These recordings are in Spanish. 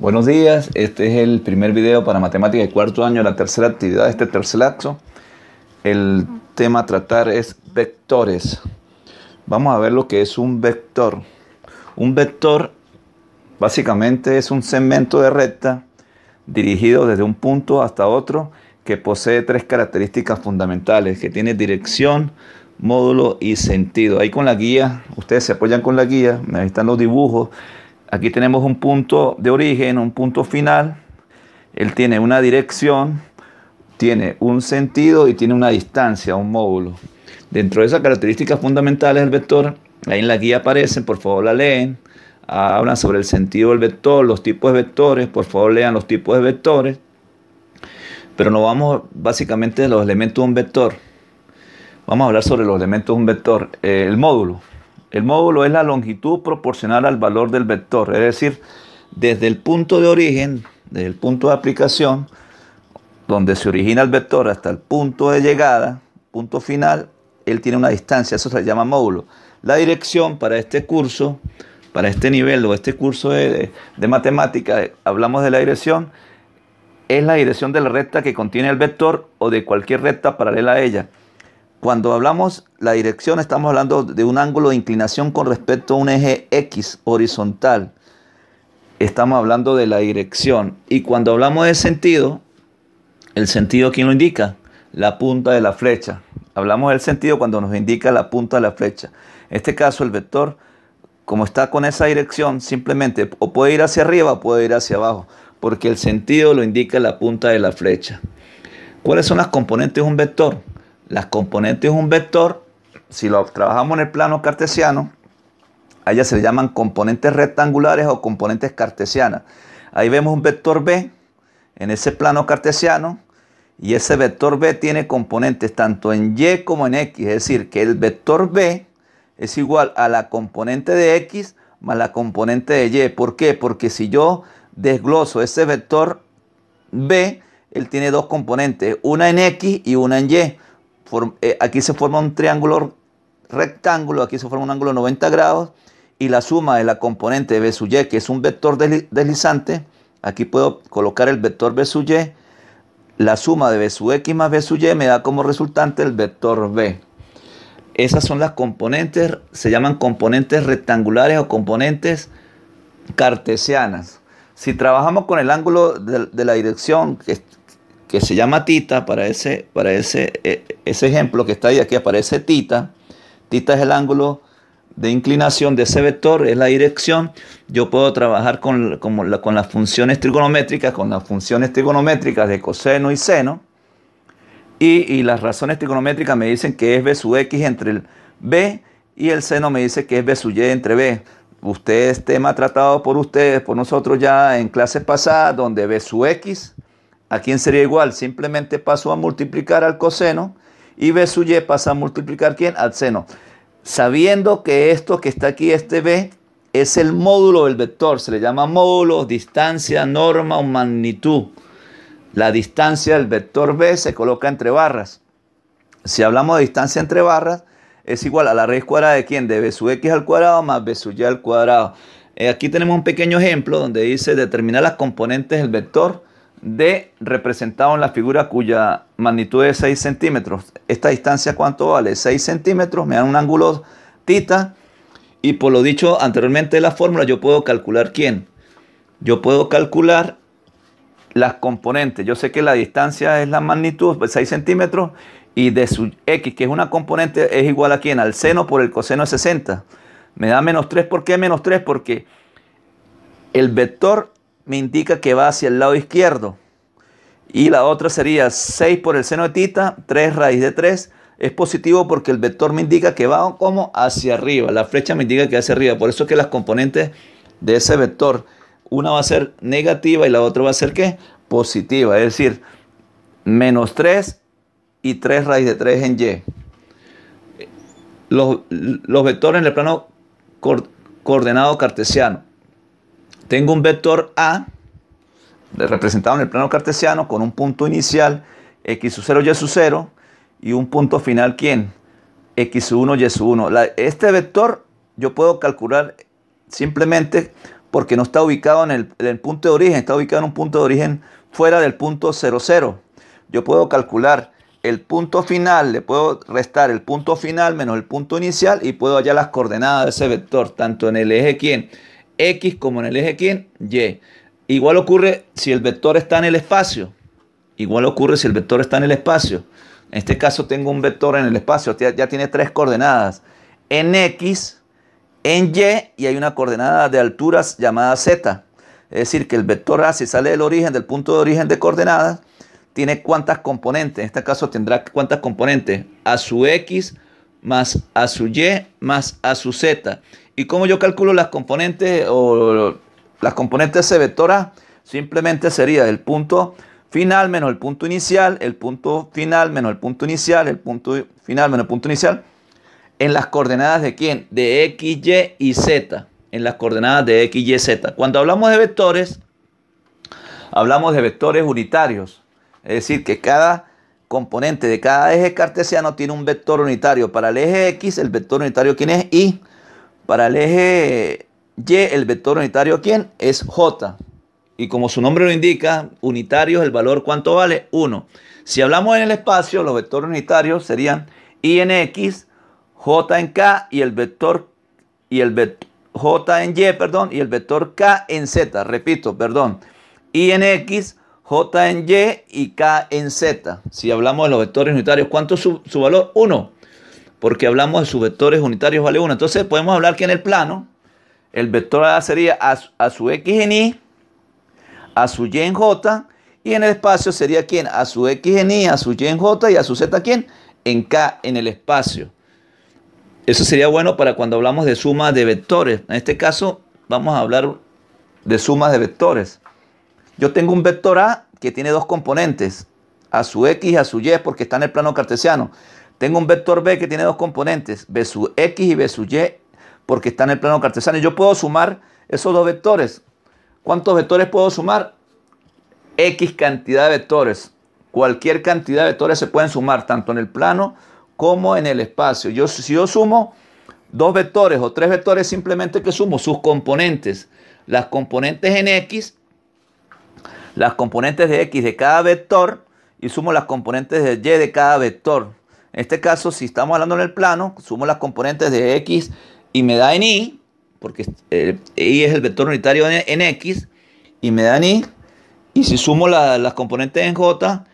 Buenos días, este es el primer video para matemática de cuarto año, la tercera actividad de este tercer lapso. El tema a tratar es vectores. Vamos a ver lo que es un vector. Un vector básicamente es un segmento de recta dirigido desde un punto hasta otro que posee tres características fundamentales, que tiene dirección, módulo y sentido. Ahí con la guía, ustedes se apoyan con la guía, ahí están los dibujos. Aquí tenemos un punto de origen, un punto final. Él tiene una dirección, tiene un sentido y tiene una distancia, un módulo. Dentro de esas características fundamentales del vector, ahí en la guía aparecen, por favor la leen. Hablan sobre el sentido del vector, los tipos de vectores, por favor lean los tipos de vectores. Pero no vamos básicamente de los elementos de un vector. Vamos a hablar sobre los elementos de un vector. El módulo. El módulo es la longitud proporcional al valor del vector, es decir, desde el punto de origen, desde el punto de aplicación, donde se origina el vector, hasta el punto de llegada, punto final, él tiene una distancia, eso se llama módulo. La dirección para este curso, para este nivel o este curso de matemática, hablamos de la dirección, es la dirección de la recta que contiene el vector o de cualquier recta paralela a ella. Cuando hablamos la dirección, estamos hablando de un ángulo de inclinación con respecto a un eje X horizontal. Estamos hablando de la dirección. Y cuando hablamos de sentido, el sentido, ¿quién lo indica? La punta de la flecha. Hablamos del sentido cuando nos indica la punta de la flecha. En este caso, el vector, como está con esa dirección, simplemente o puede ir hacia arriba o puede ir hacia abajo, porque el sentido lo indica la punta de la flecha. ¿Cuáles son las componentes de un vector? Las componentes de un vector, si lo trabajamos en el plano cartesiano, a ellas se le llaman componentes rectangulares o componentes cartesianas. Ahí vemos un vector B en ese plano cartesiano y ese vector B tiene componentes tanto en Y como en X. Es decir, que el vector B es igual a la componente de X más la componente de Y. ¿Por qué? Porque si yo desgloso ese vector B, él tiene dos componentes, una en X y una en Y. Aquí se forma un triángulo rectángulo, aquí se forma un ángulo de 90 grados y la suma de la componente de B sub Y, que es un vector deslizante, aquí puedo colocar el vector B sub Y, la suma de B sub X más B sub Y me da como resultante el vector B. Esas son las componentes, se llaman componentes rectangulares o componentes cartesianas. Si trabajamos con el ángulo de la dirección, que se llama tita, para ese ejemplo que está ahí, aquí aparece tita. Tita es el ángulo de inclinación de ese vector, es la dirección. Yo puedo trabajar con las funciones trigonométricas, de coseno y seno. Y las razones trigonométricas me dicen que es B sub X entre el B y el seno me dice que es B sub Y entre B. Ustedes, tema tratado por ustedes, por nosotros ya en clases pasadas, donde B sub X, ¿a quién sería igual? Simplemente paso a multiplicar al coseno y B sub Y pasa a multiplicar ¿quién? Al seno. Sabiendo que esto que está aquí, este B, es el módulo del vector. Se le llama módulo, distancia, norma o magnitud. La distancia del vector B se coloca entre barras. Si hablamos de distancia entre barras, es igual a la raíz cuadrada de ¿quién? De B sub X al cuadrado más B sub Y al cuadrado. Aquí tenemos un pequeño ejemplo donde dice determinar las componentes del vector D representado en la figura cuya magnitud es 6 centímetros. Esta distancia, ¿cuánto vale? 6 centímetros, me dan un ángulo tita. Y por lo dicho anteriormente de la fórmula, yo puedo calcular ¿quién? Yo puedo calcular las componentes. Yo sé que la distancia es la magnitud, pues 6 centímetros, y de su X, que es una componente, es igual a ¿quién? Al seno por el coseno de 60. Me da menos 3. ¿Por qué menos 3? Porque el vector me indica que va hacia el lado izquierdo. Y la otra sería 6 por el seno de tita, 3 raíz de 3. Es positivo porque el vector me indica que va como hacia arriba. La flecha me indica que va hacia arriba. Por eso es que las componentes de ese vector, una va a ser negativa y la otra va a ser ¿qué? Positiva. Es decir, menos 3 y 3 raíz de 3 en Y. Los vectores en el plano coordenado cartesiano. Tengo un vector A representado en el plano cartesiano con un punto inicial x sub 0, y sub 0 y un punto final ¿quién? X sub 1, y sub 1. Este vector yo puedo calcular simplemente porque no está ubicado en el punto de origen, está ubicado en un punto de origen fuera del punto 0, 0. Yo puedo calcular el punto final, le puedo restar el punto final menos el punto inicial y puedo hallar las coordenadas de ese vector, tanto en el eje ¿quién? X como en el eje ¿quién? Y. Igual ocurre si el vector está en el espacio. Igual ocurre si el vector está en el espacio. En este caso tengo un vector en el espacio, ya tiene 3 coordenadas. En X, en Y hay una coordenada de alturas llamada Z. Es decir, que el vector A, si sale del origen, del punto de origen de coordenadas, tiene cuántas componentes. En este caso tendrá cuántas componentes. A su X más a su Y más a su Z. ¿Y cómo yo calculo las componentes o las componentes de ese vector A? Simplemente sería el punto final menos el punto inicial, el punto final menos el punto inicial, el punto final menos el punto inicial, en las coordenadas de ¿quién? De X, Y y Z. En las coordenadas de X, Y, Z. Cuando hablamos de vectores, hablamos de vectores unitarios. Es decir, que cada componente de cada eje cartesiano tiene un vector unitario. Para el eje X, el vector unitario ¿quién es? Y. Para el eje Y, el vector unitario ¿quién? Es J. Y como su nombre lo indica, unitario es el valor, ¿cuánto vale? 1. Si hablamos en el espacio, los vectores unitarios serían I en X, J en K y el vector J en Y, perdón, y el vector K en Z. Repito, perdón. I en X, J en Y y K en Z. Si hablamos de los vectores unitarios, ¿cuánto es su valor? 1. Porque hablamos de sus vectores unitarios vale 1. Entonces podemos hablar que en el plano, el vector A sería a su X en Y, a su Y en J, y en el espacio sería ¿quién? A su X en Y, a su Y en J y a su Z ¿quién? En K, en el espacio. Eso sería bueno para cuando hablamos de sumas de vectores. En este caso vamos a hablar de sumas de vectores. Yo tengo un vector A que tiene 2 componentes, a su X y a su Y, porque está en el plano cartesiano. Tengo un vector B que tiene 2 componentes, B sub X y B sub Y, porque está en el plano cartesiano. Y yo puedo sumar esos 2 vectores. ¿Cuántos vectores puedo sumar? X cantidad de vectores. Cualquier cantidad de vectores se pueden sumar, tanto en el plano como en el espacio. Si yo sumo 2 vectores o 3 vectores, simplemente que sumo sus componentes. Las componentes en X, las componentes de X de cada vector, y sumo las componentes de Y de cada vector. En este caso, si estamos hablando en el plano, sumo las componentes de X y me da en Y, porque Y es el vector unitario en X, y me da en Y. Y si sumo las componentes en J,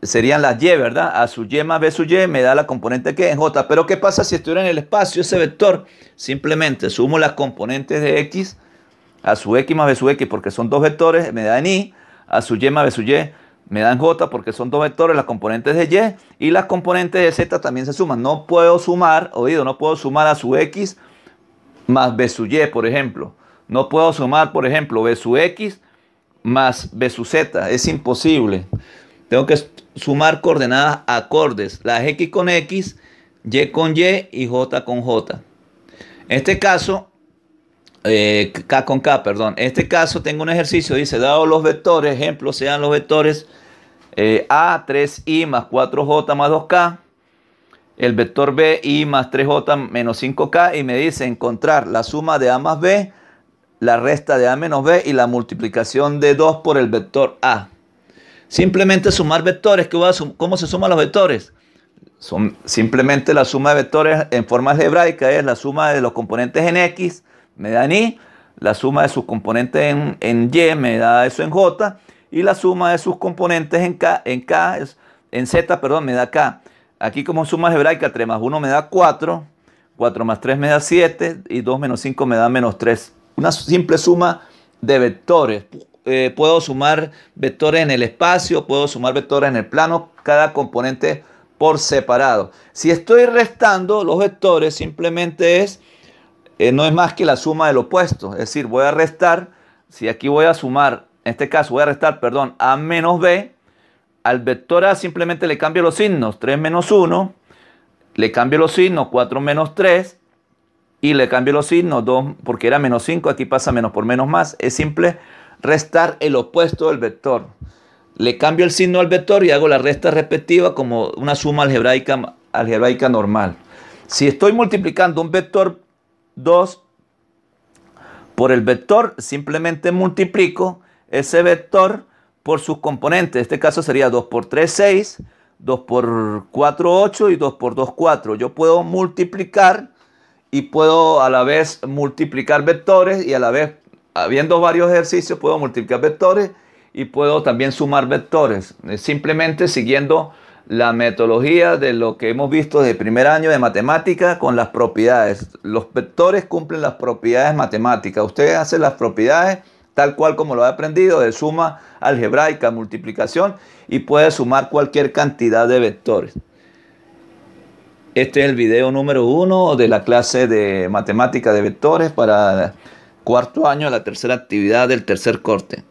serían las Y, ¿verdad? A su Y más B sub Y me da la componente que en J. Pero ¿qué pasa si estuviera en el espacio ese vector? Simplemente sumo las componentes de X a su X más B sub X, porque son 2 vectores, me da en Y. A su Y más B sub Y me dan J, porque son 2 vectores, las componentes de Y. Y las componentes de Z también se suman. No puedo sumar, no puedo sumar a su X más B sub Y, por ejemplo. No puedo sumar, por ejemplo, B sub X más B sub Z. Es imposible. Tengo que sumar coordenadas acordes. Las X con X, Y con Y y J con J. En este caso, K con K, perdón. En este caso tengo un ejercicio, dice, dado los vectores, ejemplo, sean los vectores A, 3i más 4j más 2k, el vector B, i más 3j menos 5k, y me dice encontrar la suma de A más B, la resta de A menos B y la multiplicación de 2 por el vector A. Simplemente sumar vectores. ¿Cómo se suman los vectores? Simplemente la suma de vectores en forma algebraica es la suma de los componentes en X, me da en Y, la suma de sus componentes en Y, me da eso en J, y la suma de sus componentes en Z, perdón, me da K. Aquí como suma algebraica, 3 más 1 me da 4, 4 más 3 me da 7, y 2 menos 5 me da menos 3. Una simple suma de vectores. Puedo sumar vectores en el espacio, puedo sumar vectores en el plano, cada componente por separado. Si estoy restando los vectores, simplemente no es más que la suma del opuesto. Es decir, voy a restar, si aquí voy a sumar, en este caso voy a restar, perdón, A menos B, al vector A simplemente le cambio los signos, 3 menos 1, le cambio los signos, 4 menos 3, y le cambio los signos, 2, porque era menos 5, aquí pasa menos por menos más. Es simple restar el opuesto del vector. Le cambio el signo al vector y hago la resta respectiva como una suma algebraica normal. Si estoy multiplicando un vector 2 Por el vector simplemente multiplico ese vector por sus componentes. En este caso sería 2 por 3, 6, 2 por 4, 8 y 2 por 2, 4. Yo puedo multiplicar y puedo a la vez multiplicar vectores y a la vez, habiendo varios ejercicios, puedo multiplicar vectores y puedo también sumar vectores. Simplemente siguiendo la metodología de lo que hemos visto de primer año de matemática con las propiedades. Los vectores cumplen las propiedades matemáticas. Usted hace las propiedades tal cual como lo ha aprendido, de suma algebraica, multiplicación, y puede sumar cualquier cantidad de vectores. Este es el video número 1 de la clase de matemática de vectores para cuarto año, la tercera actividad del tercer corte.